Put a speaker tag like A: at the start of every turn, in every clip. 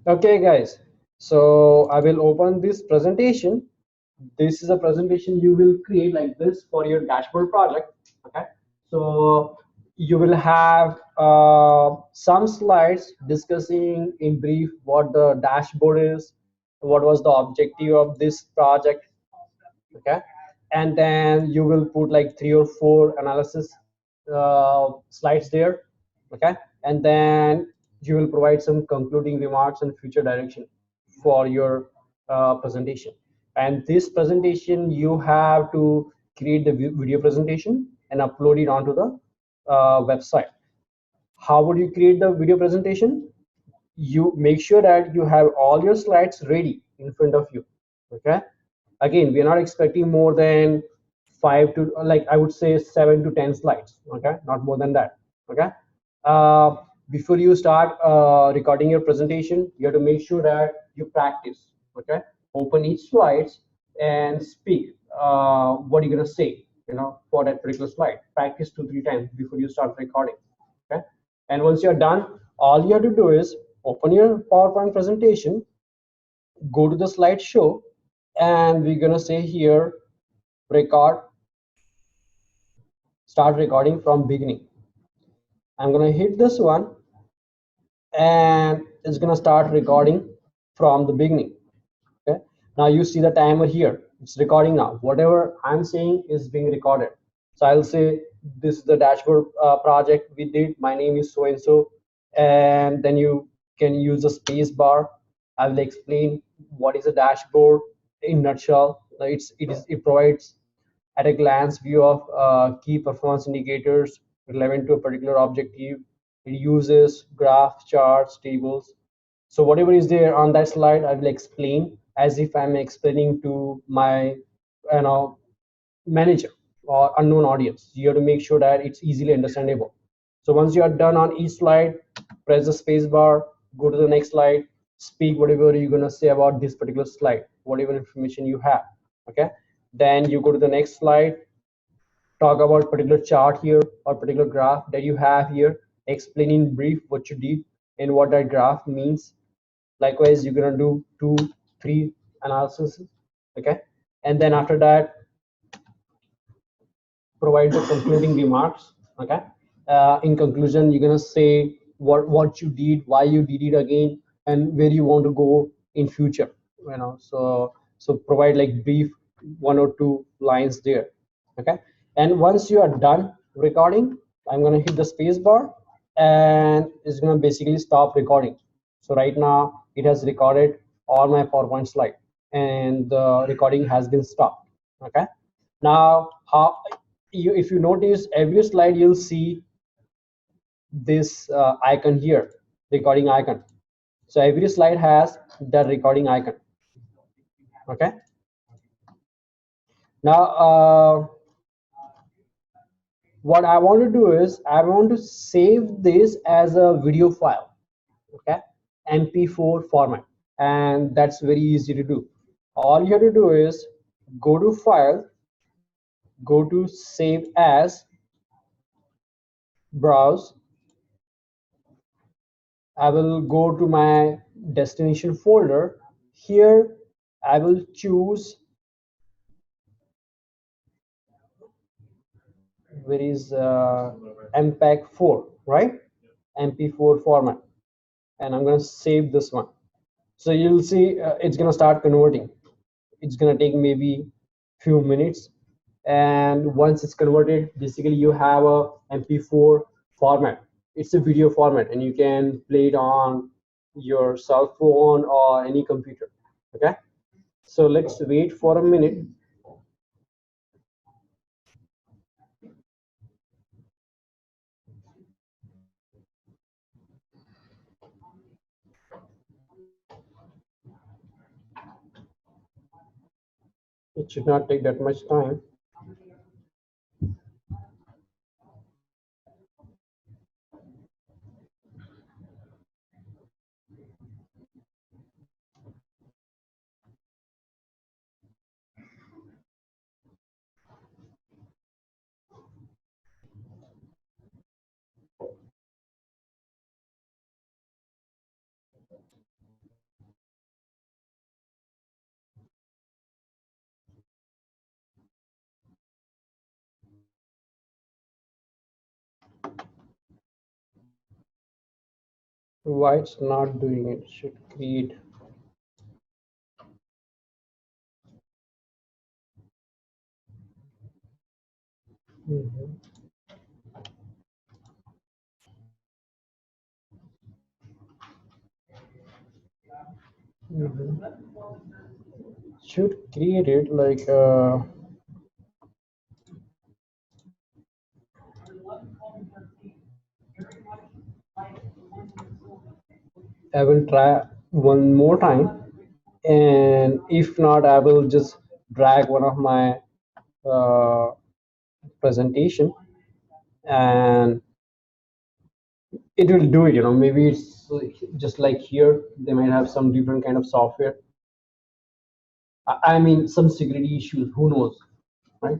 A: Okay, guys. So I will open this presentation. This is a presentation you will create like this for your dashboard project. Okay. So you will have some slides discussing in brief what the dashboard is, what was the objective of this project. Okay. And then you will put like 3 or 4 analysis slides there. Okay. And then you will provide some concluding remarks and future direction for your presentation. And this presentation you have to create the video presentation and upload it onto the website. How would you create the video presentation? You make sure that you have all your slides ready in front of you. Okay. Again, we are not expecting more than 5 to, like, I would say 7 to 10 slides. Okay, not more than that. Okay. uh, Before you start recording your presentation, you have to make sure that you practice. Okay. Open each slides and speak what you're going to say, for that particular slide. Practice 2 3 times before you start recording. Okay. And once you're done, all you have to do is open your PowerPoint presentation, go to the slideshow, and we're gonna say here, record, start recording from beginning. I'm gonna hit this one, and it's gonna start recording from the beginning. Okay. Now you see the timer here. It's recording now. Whatever I'm saying is being recorded. So I'll say this is the dashboard project we did. My name is so and so, and then you can use the space bar. I will explain what is a dashboard in nutshell. It provides at a glance view of key performance indicators relevant to a particular objective. It uses graphs, charts, tables. So whatever is there on that slide, I will explain as if I'm explaining to my, manager or unknown audience. You have to make sure that it's easily understandable. So once you are done on each slide, press the space bar, go to the next slide, speak whatever you're gonna say about this particular slide, whatever information you have. Okay. Then you go to the next slide, talk about particular chart here or particular graph that you have here, explain in brief what you did and what that graph means. Likewise, you're gonna do 2 3 analysis. Okay. And then after that, provide the concluding remarks. Okay. In conclusion, you're gonna say what you did, why you did it again, and where you want to go in future. So provide like brief 1 or 2 lines there. Okay. And once you are done recording, I'm gonna hit the space bar, and it's gonna basically stop recording. So right now it has recorded all my PowerPoint slide, and the recording has been stopped. Okay. Now, if you notice every slide, you'll see this icon here, recording icon. So every slide has that recording icon. Okay. Now, what I want to do is I want to save this as a video file. Okay. MP4 format, and that's very easy to do. All you have to do is go to file, go to save as, browse. I will go to my destination folder. Here I will choose, where is MPEG 4, right? MP4 format, and I'm going to save this one. So you'll see it's going to start converting. It's going to take maybe few minutes, and once it's converted, basically you have a MP4 format. It's a video format, and you can play it on your cell phone or any computer. Okay. So let's wait for a minute. It should not take that much time. Why it's not doing it? Should create. Mhm, mhm. Should create it like I will try one more time, and if not, I will just drag one of my uh, presentation, and it will do it. Maybe it's just like here. They might have some different kind of software. I mean, some security issues. Who knows, right?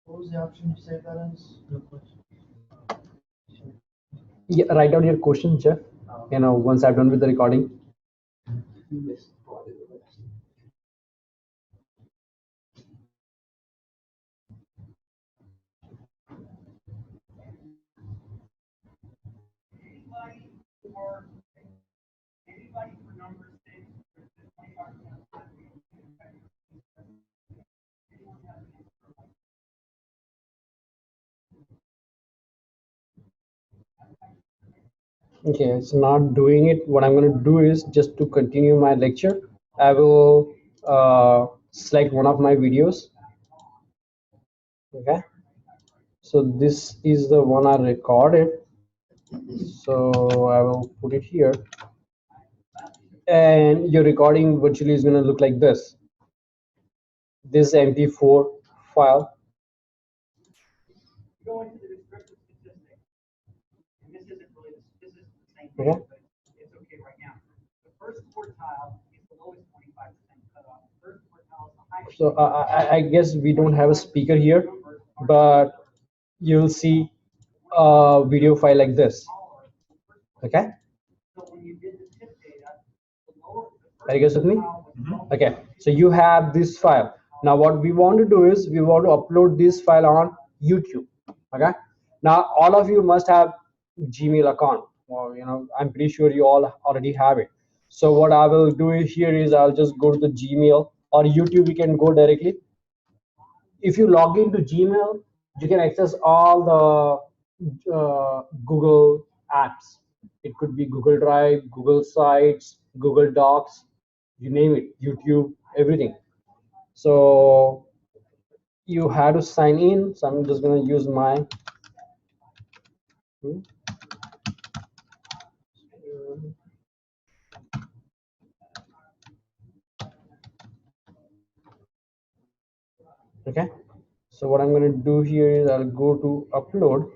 B: What was the option you saved that as? No question.
A: Yeah, write down your question, Jeff. Once I'm done with the recording.
B: You missed probably the rest.
A: Okay, it's not doing it. What I'm going to do is just to continue my lecture, I will select one of my videos. Okay, so this is the one I recorded. So I will put it here, and your recording virtually is going to look like this. This MP4 file.
B: Go into the descriptive statistic, and this isn't really this is the same
A: Okay.
B: thing, but it's okay right now. The first quartile is the lowest 25% cutoff. The first quartile is the highest.
A: So I guess we don't have a speaker here, but you'll see a video file like this. Okay.
B: So when you did the tip data, the lower the
A: Are you guys with me?
B: first
A: Okay, so you have this file. Now what we want to do is we want to upload this file on YouTube. Okay. Now all of you must have Gmail account. Well, I'm pretty sure you all already have it. So what I will do here is I'll just go to the Gmail or YouTube. You can go directly. If you log into Gmail, you can access all the Google apps. It could be Google Drive, Google Sites, Google Docs, you name it, YouTube, everything. So you have to sign in. So I'm just gonna use my. hmm, Okay. So what I'm gonna do here is I'll go to upload,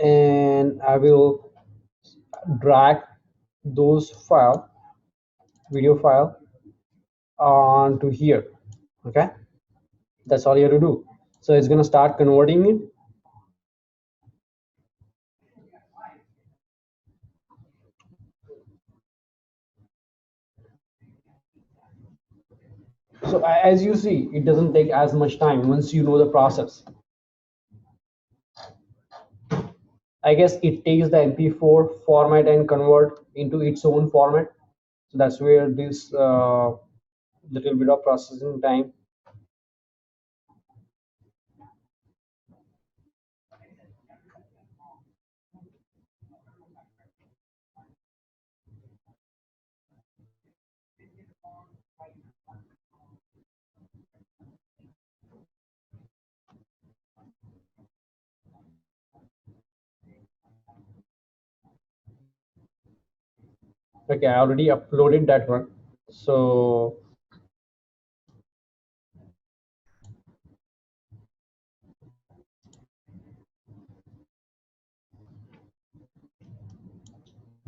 A: and I will drag those video file onto here. Okay, that's all you have to do. So it's going to start converting it. So as you see, it doesn't take as much time once you know the process. I guess it takes the MP4 format and convert into its own format. So that's where this little bit of processing time. Okay, I already uploaded that one. So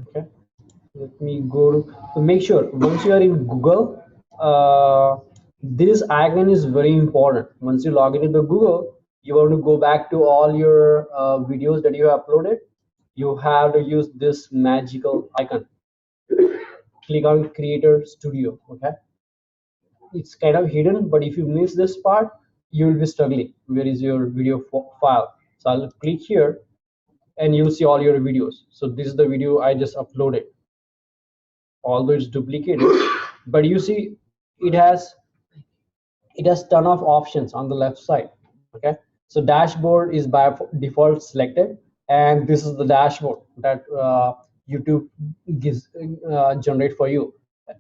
A: okay, let me go to make sure once you are in Google, this icon is very important. Once you log into the Google, you want to go back to all your videos that you have uploaded. You have to use this magical icon. Click on Creator Studio. Okay, it's kind of hidden, but if you miss this part, you will be struggling. Where is your video file? So I'll click here and you'll see all your videos. So this is the video I just uploaded, although it's duplicated. But you see it has ton of options on the left side. Okay, so dashboard is by default selected, and this is the dashboard that YouTube gives generate for you.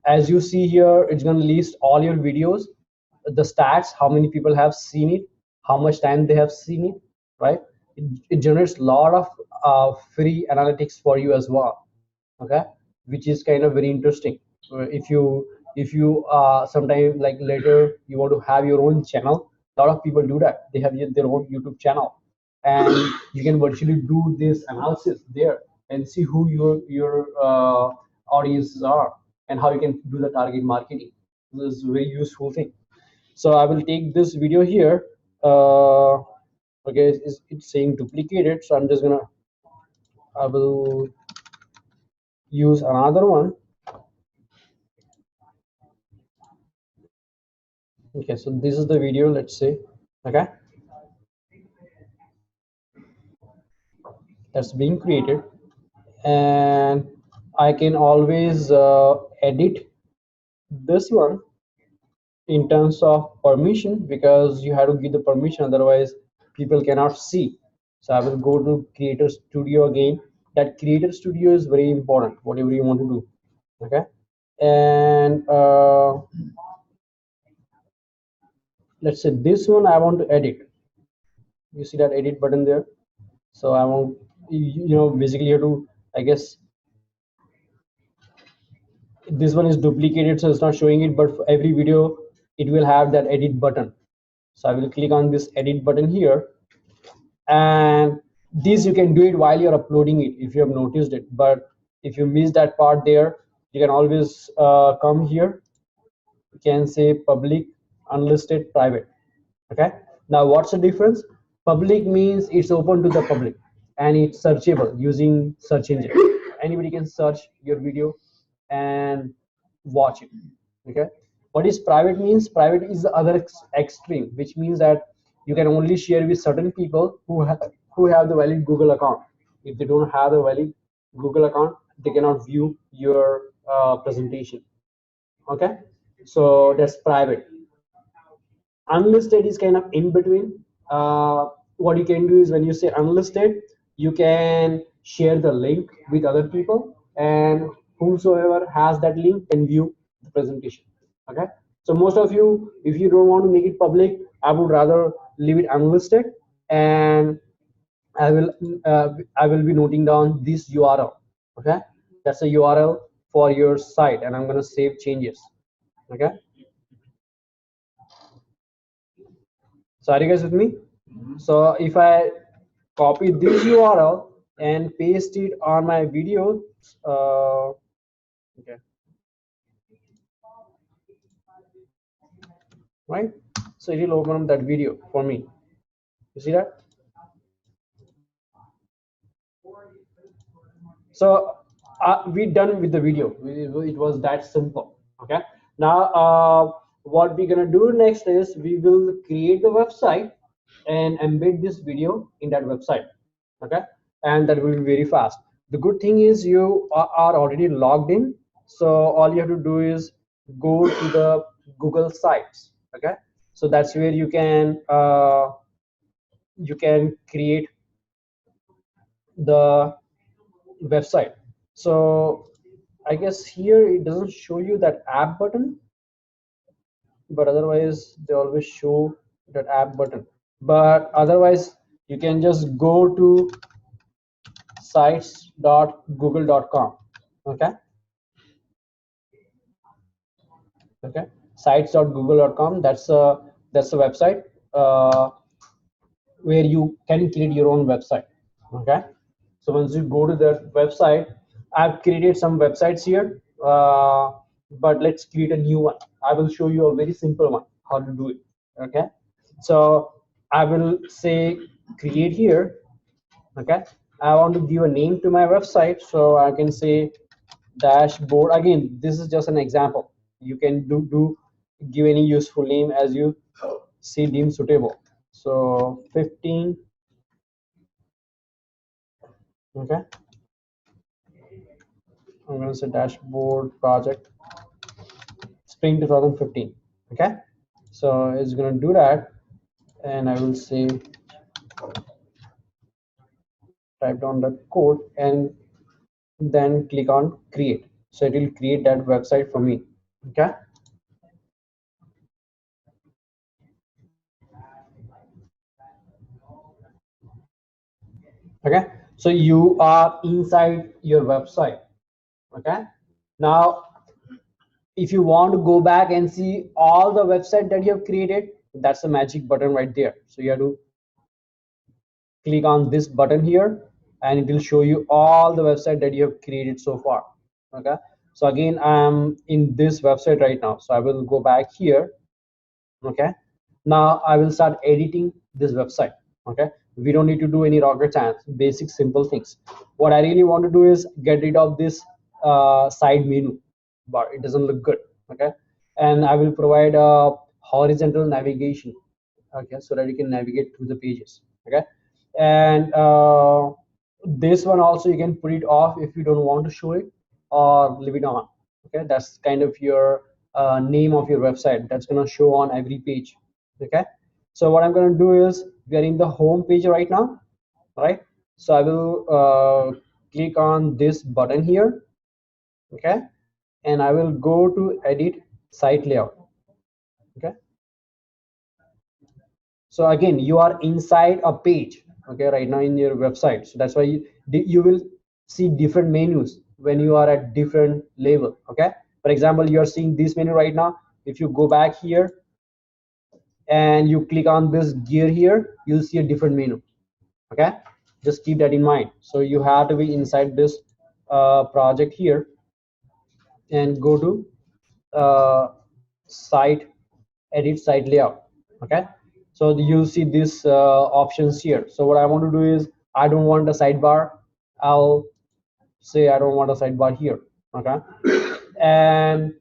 A: As you see here, it's going to list all your videos, the stats, how many people have seen it, how much time they have seen it, right? It generates a lot of free analytics for you as well. Okay, which is kind of very interesting. If you sometime like later you want to have your own channel, a lot of people do that. They have their own YouTube channel, and you can virtually do this analysis there and see who your audiences are and how you can do the target marketing. This is a very useful thing. So I will take this video here. Okay, it's saying duplicated, so I'm just gonna, I will use another one. Okay, so this is the video, let's say. Okay, that's being created, and I can always edit this one in terms of permission, because you have to give the permission, otherwise people cannot see. So I will go to Creator Studio again. That Creator Studio is very important, whatever you want to do. Okay, and let's say this one I want to edit. You see that edit button there? So I want, basically you have to, I guess this one is duplicated, so it's not showing it, but for every video it will have that edit button. So I will click on this edit button here, and this you can do it while you're uploading it if you have noticed it. But if you miss that part there, you can always come here. You can say public, unlisted, private. Okay, now what's the difference? Public means it's open to the public and it's searchable using search engine. Anybody can search your video and watch it. Okay, what is private means? Private is the other extreme, which means that you can only share with certain people who have the valid Google account. If they don't have a valid Google account, they cannot view your presentation. Okay, so that's private. Unlisted is kind of in between. What you can do is, when you say unlisted, you can share the link with other people, and whomsoever has that link can view the presentation. Okay, so most of you, if you don't want to make it public, I would rather leave it unlisted, and I will I will be noting down this URL. Okay, that's a URL for your site, and I'm going to save changes. Okay, so are you guys with me? So if I copy this URL and paste it on my video, okay, right? So it will open up that video for me. You see that? So we done with the video. It was that simple. Okay. Now what we're gonna do next is we will create the website and embed this video in that website. Okay, and that will be very fast. The good thing is you are already logged in, so all you have to do is go to the Google sites. Okay, so that's where you can create the website. So I guess here it doesn't show you that app button, but otherwise they always show that app button. But otherwise you can just go to sites.google.com. Okay, okay, sites.google.com, that's a website where you can create your own website. Okay, so once you go to the website, I've created some websites here, but let's create a new one. I will show you a very simple one how to do it. Okay, so I will say create here. Okay, I want to give a name to my website, so I can say dashboard. Again, this is just an example. You can do give any useful name as you see deemed suitable. So 15, okay. I'm going to say dashboard project spring 2015, okay. So it's going to do that, and I will say type down the code and then click on create. So it will create that website for me, okay. Okay, so you are inside your website, okay. Now if you want to go back and see all the website that you have created, that's the magic button right there. So you have to click on this button here, and it will show you all the website that you have created so far, okay. So again, I'm in this website right now, so I will go back here, okay. Now I will start editing this website, okay. We don't need to do any rocket science, basic simple things. What I really want to do is get rid of this side menu bar. It doesn't look good, okay. And I will provide a horizontal navigation, okay, so that you can navigate through the pages, okay. And this one also you can put it off if you don't want to show it, or leave it on, okay. That's kind of your name of your website that's going to show on every page, okay. So what I'm going to do is, we are in the home page right now, right. So I will click on this button here, okay, and I will go to edit site layout, okay. So again, you are inside a page, okay, right now in your website. So that's why you will see different menus when you are at different level, okay. For example, you are seeing this menu right now. If you go back here and you click on this gear here, you'll see a different menu, okay. Just keep that in mind. So you have to be inside this project here and go to site, edit site layout, okay. So you see these options here. So what I want to do is, I don't want a sidebar. I'll say I don't want a sidebar here, okay. And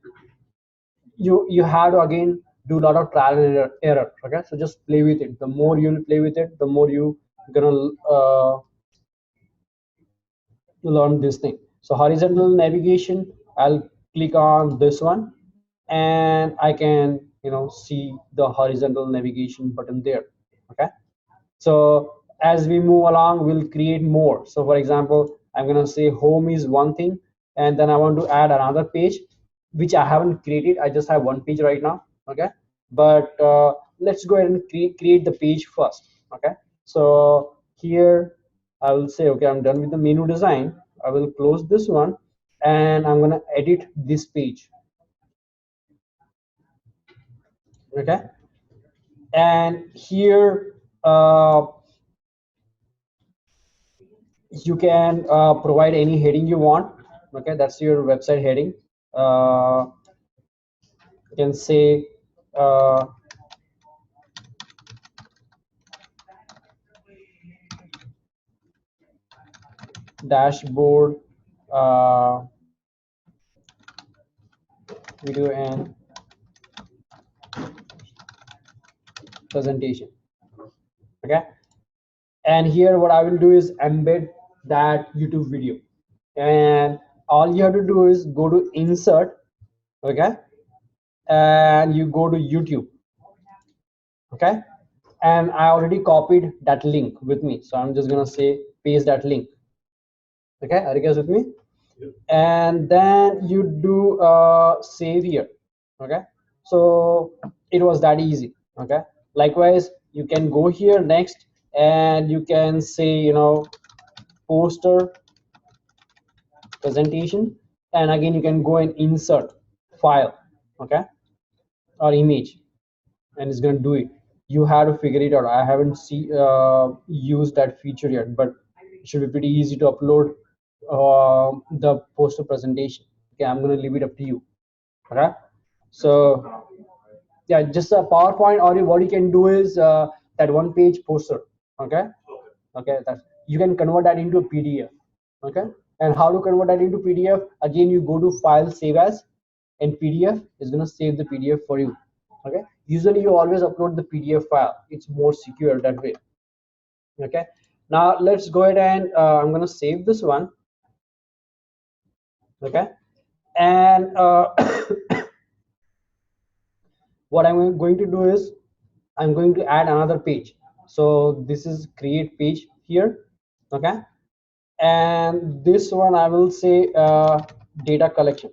A: you have to again do a lot of trial and error, okay. So just play with it. The more you'll play with it, the more you gonna learn this thing. So horizontal navigation, I'll click on this one, and I can, see the horizontal navigation button there, okay. So as we move along, we'll create more. So for example, I'm going to say home is one thing, and then I want to add another page which I haven't created. I just have one page right now, okay. But let's go ahead and create the page first, okay. So here I will say, okay, I'm done with the menu design. I will close this one, and I'm going to edit this page, okay. And here you can provide any heading you want, okay. That's your website heading. You can say dashboard video and presentation, okay. And here what I will do is embed that YouTube video, and all you have to do is go to insert, okay, and you go to YouTube, okay. And I already copied that link with me, so I'm just gonna say paste that link, okay. Are you guys with me? And then you do save here, okay. So it was that easy, okay. Likewise, you can go here next, and you can say, poster presentation, and again you can go and insert file, okay, or image, and it's going to do it. You have to figure it out. I haven't used that feature yet, but it should be pretty easy to upload the poster presentation, okay. I'm going to leave it up to you, okay. So yeah, just a PowerPoint, or what you can do is that one page poster, okay. Okay, that you can convert that into a PDF, okay. And how to convert that into PDF? Again, you go to file, save as, and PDF is going to save the PDF for you, Okay, usually you always upload the PDF file, it's more secure that way. Okay, now let's go ahead and I'm going to save this one. Okay, and what I'm going to do is I'm going to add another page. So this is create page here. Okay, and this one I will say data collection.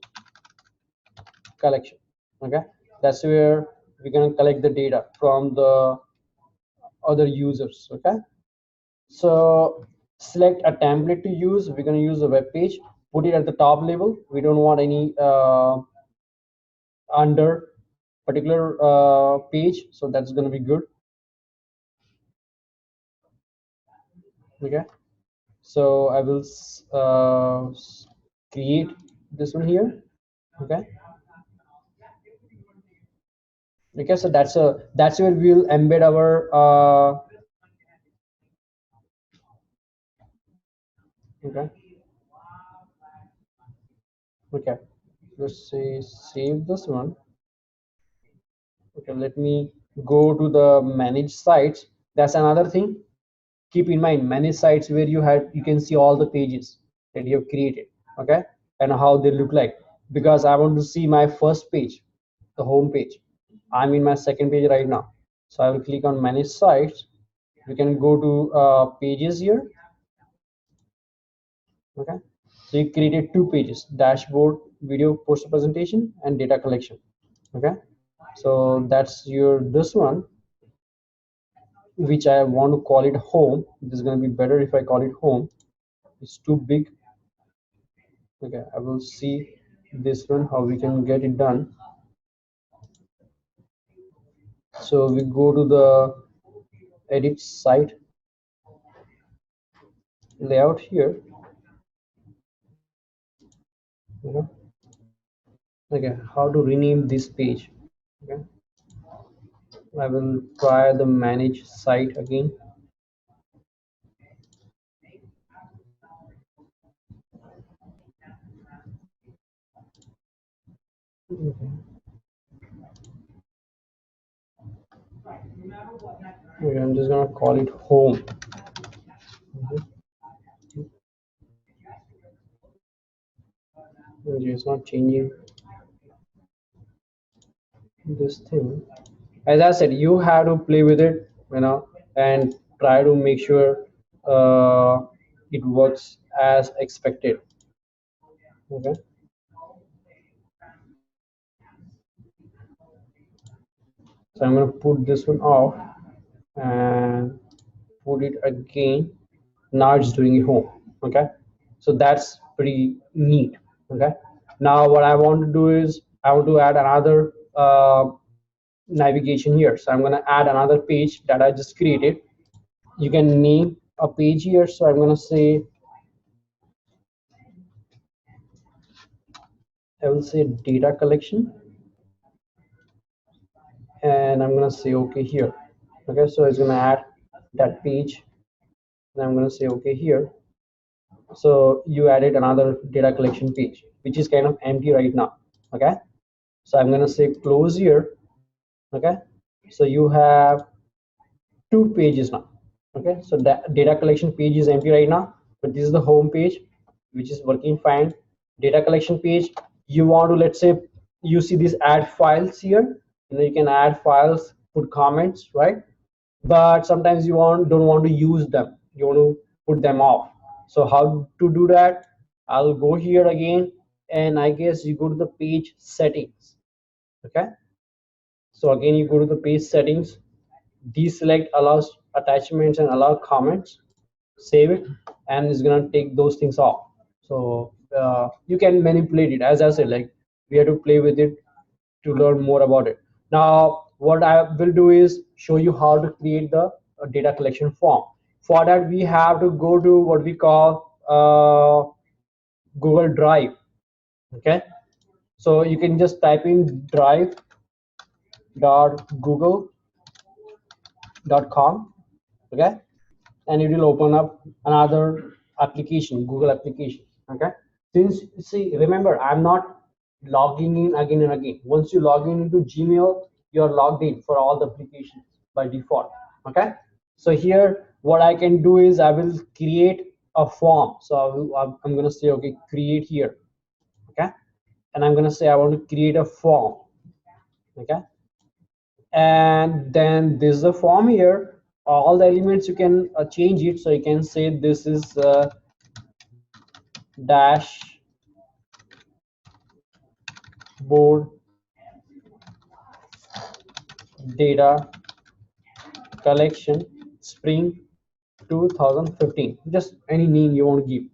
A: Okay, that's where we're going to collect the data from the other users. Okay, so select a template to use. We're going to use a web page, put it at the top level. We don't want any under particular page, so that's going to be good. Okay, so I will create this one here. Okay, okay, so that's where we'll embed our okay, okay, let's say save this one. Okay, let me go to the manage sites. That's another thing. Keep in mind, manage sites where you can see all the pages that you have created. Okay, and how they look like, because I want to see my first page, the home page. I'm in my second page right now, so I will click on manage sites. We can go to pages here. Okay, so you created two pages: dashboard, video poster presentation, and data collection. Okay, so that's your this one, which I want to call it home. This is going to be better if I call it home. It's too big. Okay, I will see this one how we can get it done. So we go to the edit site layout here. Okay, okay, how to rename this page. Okay, I will try the manage site again. Okay. Okay, I'm just gonna call it home. Okay. It's not changing this thing. As I said, you have to play with it, and try to make sure it works as expected. Okay, so I'm going to put this one off and put it again. Now it's doing it home. Okay, so that's pretty neat. Okay, now what I want to do is I want to add another navigation here. So I'm going to add another page that I just created. You can name a page here, so I'm going to say, I will say data collection, and I'm going to say okay here. Okay, so it's going to add that page, and I'm going to say okay here. So you added another data collection page, which is kind of empty right now. Okay, so I'm going to say close here. Okay, so you have two pages now. Okay, so that data collection page is empty right now, but this is the home page, which is working fine. Data collection page, you want to, let's say you see these add files here, you can add files, put comments, right? But sometimes you don't want to use them, you want to put them off. So how to do that? I'll go here again, and I guess you go to the page settings. Okay, so again you go to the page settings, deselect allows attachments and allow comments, save it, and it's gonna take those things off. So you can manipulate it. As I said, like, we have to play with it to learn more about it. Now what I will do is show you how to create the data collection form. For that we have to go to what we call Google Drive. Okay, so you can just type in drive.google.com. Okay, and it will open up another application, Google application. Okay, since, see, remember, I'm not logging in again and again. Once you log in into Gmail, you're logged in for all the applications by default. Okay, so here what I can do is I will create a form. So I'm going to say, okay, create here. Okay, and I'm going to say I want to create a form. Okay, and then this is a form here. All the elements you can change it. So you can say this is dashboard data collection spring 2015, just any name you want to give.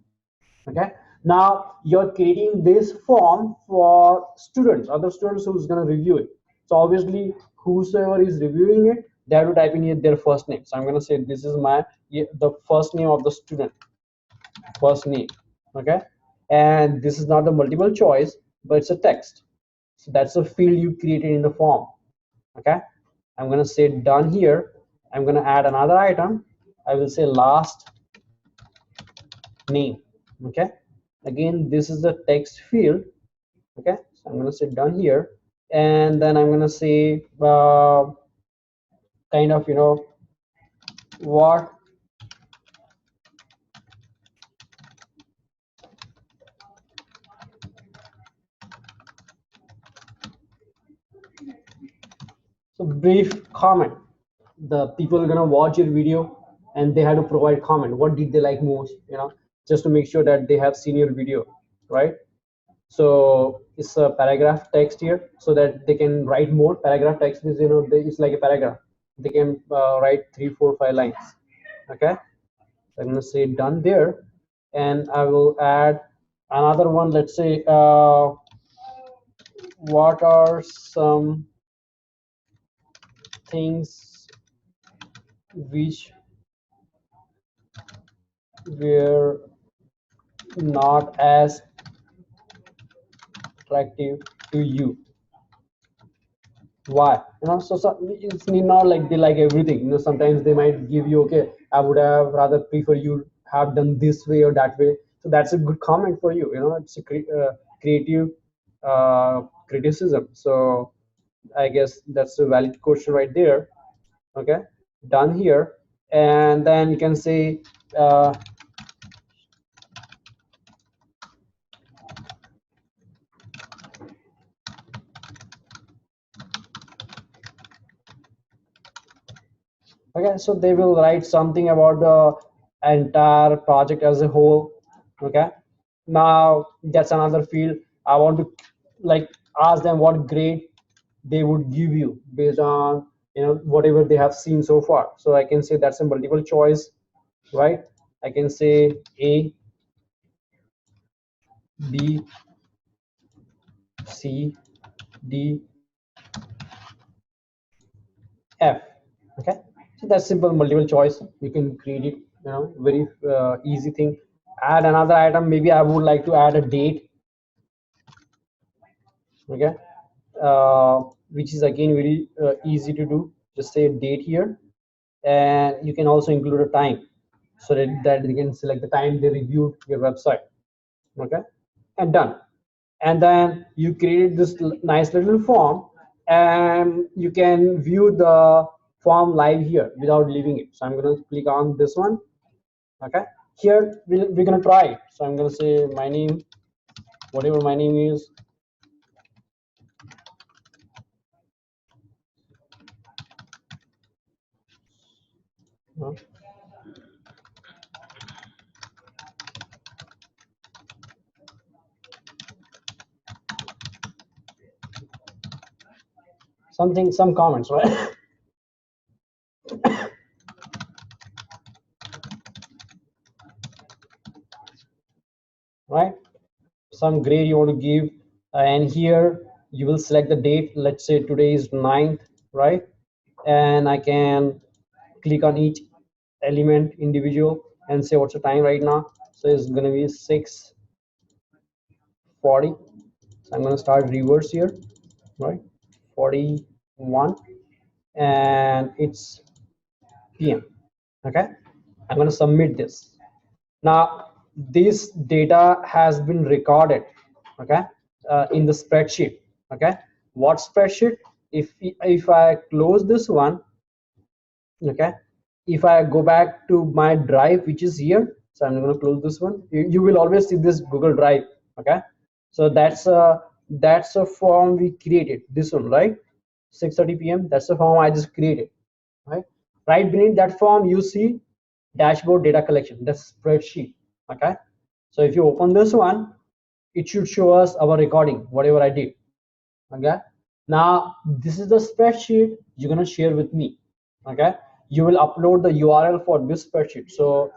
A: Okay, now you're creating this form for students, other students who's going to review it. So obviously whosoever is reviewing it, they have to type in here their first name. So I'm going to say this is the first name of the student, first name. Okay, and this is not the multiple choice, but it's a text. So that's a field you created in the form. Okay, I'm going to say done here. I'm going to add another item. I will say last name. Okay, again this is the text field. Okay, so I'm going to say done here, and then I'm going to say kind of, what so brief comment. The people are going to watch your video and they have to provide comment, what did they like most, just to make sure that they have seen your video, right? So it's a paragraph text here so that they can write more. Paragraph text is, it's like a paragraph. They can write 3 4 5 lines. Okay, so I'm going to say done there, and I will add another one. Let's say what are some things which were not as attractive to you, why? So it's not like they like everything. Sometimes they might give you, okay, I would have rather prefer you have done this way or that way. So that's a good comment for you. It's a creative criticism. So I guess that's a valid question right there. Okay, done here, and then you can say okay, so they will write something about the entire project as a whole. Okay, now that's another field. I want to like ask them what grade they would give you based on whatever they have seen so far. So I can say that's a multiple choice, right? I can say A, B, C, D, F. Okay, so that's simple multiple choice. You can create it, very easy thing. Add another item. Maybe I would like to add a date. Okay, which is again very easy to do. Just say date here, and you can also include a time so that they can select the time they reviewed your website. Okay, and done. And then you create this nice little form, and you can view the form live here without leaving it. So I'm going to click on this one. Okay, here we're going to try it. So I'm going to say my name, whatever my name is. Some comments, right? Right, some grade you want to give, and here you will select the date. Let's say today is 9th, right? And I can click on each element individual and say what's the time right now. So it's going to be 6:40. So I'm going to start reverse here, right? 41, and it's PM. Okay, I'm going to submit this. Now this data has been recorded, okay, in the spreadsheet. Okay, what spreadsheet? if I close this one, okay, if I go back to my drive, which is here, so I'm going to close this one. You will always see this Google Drive, okay. So that's a form we created, this one, right? 6:30 p.m. That's the form I just created, right? Right beneath that form you see dashboard data collection, that's spreadsheet, okay. So if you open this one, it should show us our recording, whatever I did, okay. Now this is the spreadsheet you're gonna share with me, okay. You will upload the URL for this spreadsheet. So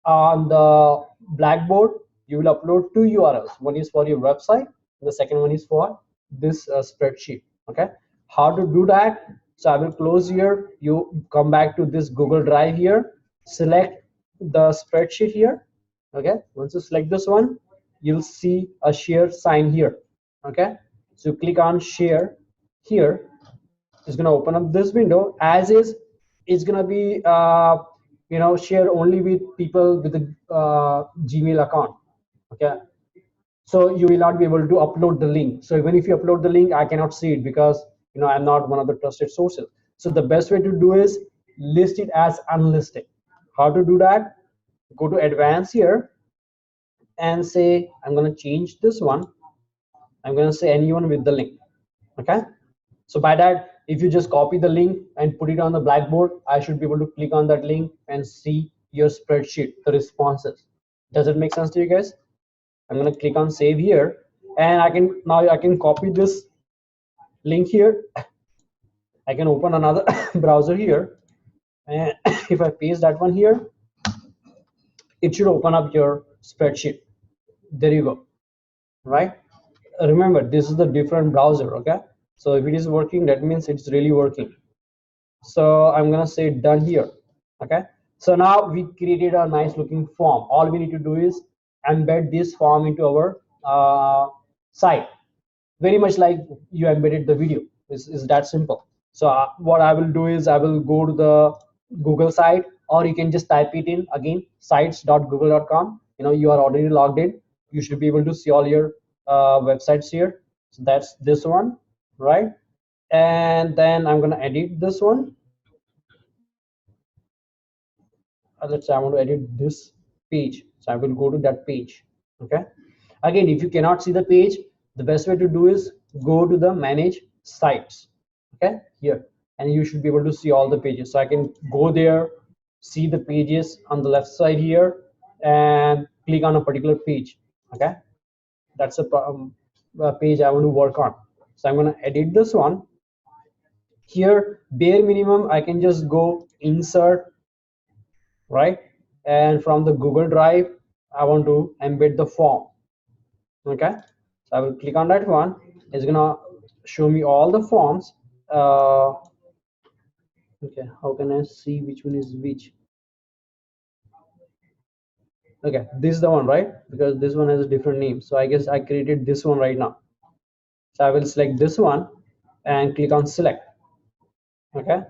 A: on the Blackboard you will upload two URLs. One is for your website, the second one is for this spreadsheet, okay. How to do that? So I will close here, you come back to this Google Drive here, select the spreadsheet here, okay. Once you select this one, you'll see a share sign here, okay. So click on share here. It's going to open up this window as is. It's going to be share only with people with a Gmail account, okay. So you will not be able to upload the link. So even if you upload the link, I cannot see it because I'm not one of the trusted sources. So the best way to do is list it as unlisted. How to do that? Go to advanced here and say I'm going to change this one. I'm going to say anyone with the link, okay. So by that, if you just copy the link and put it on the Blackboard, I should be able to click on that link and see your spreadsheet, the responses. Does it make sense to you guys? I'm going to click on save here, and I can copy this link here. I can open another browser here, and if I paste that one here, it should open up your spreadsheet. There you go, right? Remember, this is the different browser, okay. So if it is working, that means it's really working. So I'm gonna say done here, okay. So now we created a nice looking form. All we need to do is embed this form into our site, very much like you embedded the video. Is that simple? So what I will do is I will go to the Google site, or you can just type it in again, sites.google.com. You are already logged in, you should be able to see all your websites here. So that's this one, right? And then I'm going to edit this one. Let's say I want to edit this page, so I will go to that page, okay. Again, if you cannot see the page, the best way to do is go to the manage sites, okay, here, and you should be able to see all the pages. So I can go there, see the pages on the left side here, and click on a particular page, okay. That's a page I want to work on. So I'm going to edit this one here. Bare minimum, I can just go insert, right, and from the Google Drive I want to embed the form, okay. So I will click on that one. It's gonna show me all the forms. Okay, how can I see which one is which? Okay, this is the one, right? Because this one has a different name, so I guess I created this one right now. So I will select this one and click on select, okay.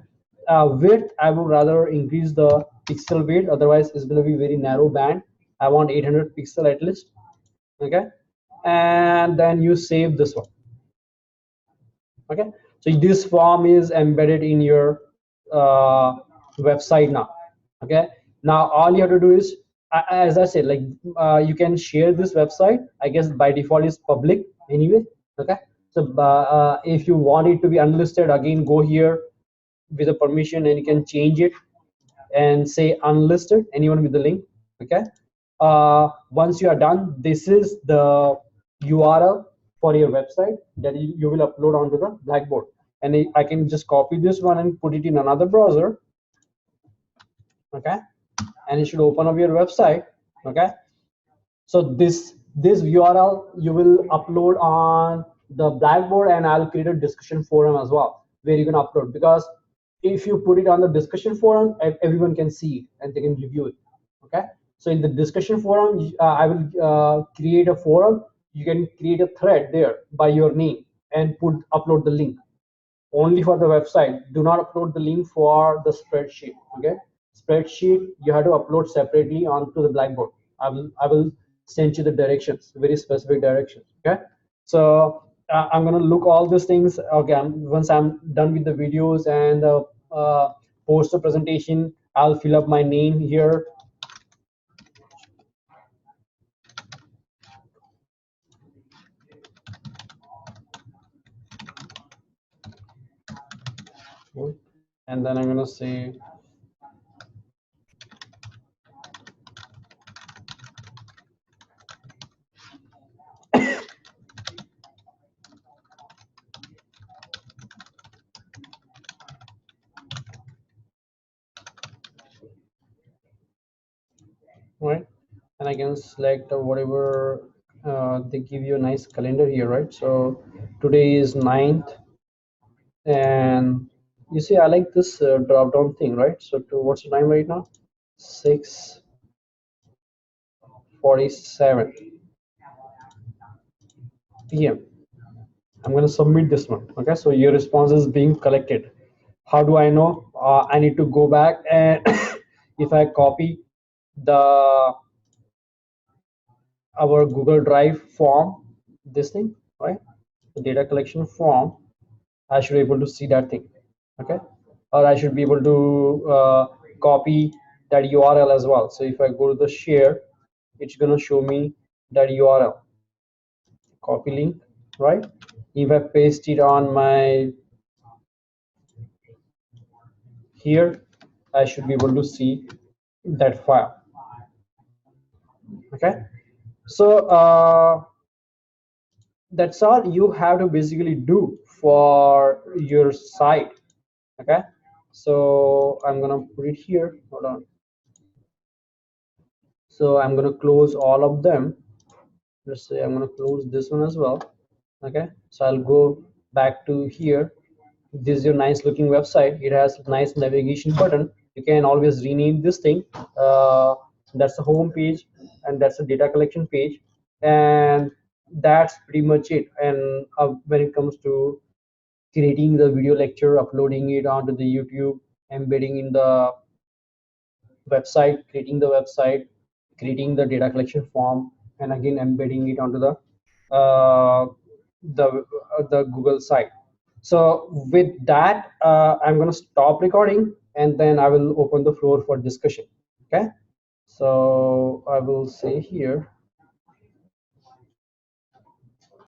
A: Width, I would rather increase the pixel width, otherwise it's going to be very narrow band. I want 800 pixel at least, okay. And then you save this one, okay. So this form is embedded in your website now, okay. Now all you have to do is, as I said, like you can share this website. I guess by default is public anyway, okay. So if you want it to be unlisted, again go here with a permission and you can change it and say unlisted, anyone with the link, okay. Once you are done, this is the URL for your website that you will upload onto the Blackboard, and I can just copy this one and put it in another browser, okay, and it should open up your website, okay. So this URL you will upload on the Blackboard, and I'll create a discussion forum as well where you can upload, because if you put it on the discussion forum, everyone can see it and they can review it, okay. So in the discussion forum, I will create a forum. You can create a thread there by your name and upload the link only for the website. Do not upload the link for the spreadsheet, okay. Spreadsheet you have to upload separately onto the Blackboard. I will send you the directions, very specific directions, okay. So I'm gonna look all these things. Okay, once I'm done with the videos and post the presentation, I'll fill up my name here. And then I'm gonna say right, and I can select whatever. They give you a nice calendar here, right? So today is 9th, and you see I like this drop down thing, right? So to what's the time right now? 6:47 p.m. I'm going to submit this one. Okay, so your response is being collected. How do I know? I need to go back, and if I copy the our Google Drive form, this thing, right? The data collection form, I should be able to see that thing. Okay, or I should be able to copy that URL as well. So if I go to the share, it's gonna show me that URL. Copy link, right? If I paste it on my here, I should be able to see that file. Okay, so that's all you have to basically do for your site. Okay, so I'm gonna put it here. Hold on. So I'm gonna close all of them. Let's say I'm gonna close this one as well. Okay, so I'll go back to here. This is your nice looking website. It has a nice navigation button. You can always rename this thing. That's the home page, and that's the data collection page, and that's pretty much it. And when it comes to creating the video lecture, uploading it onto the YouTube, embedding in the website, creating the data collection form, and again embedding it onto uh, the Google site. So with that, I'm going to stop recording, and then I will open the floor for discussion. Okay. So I will say here.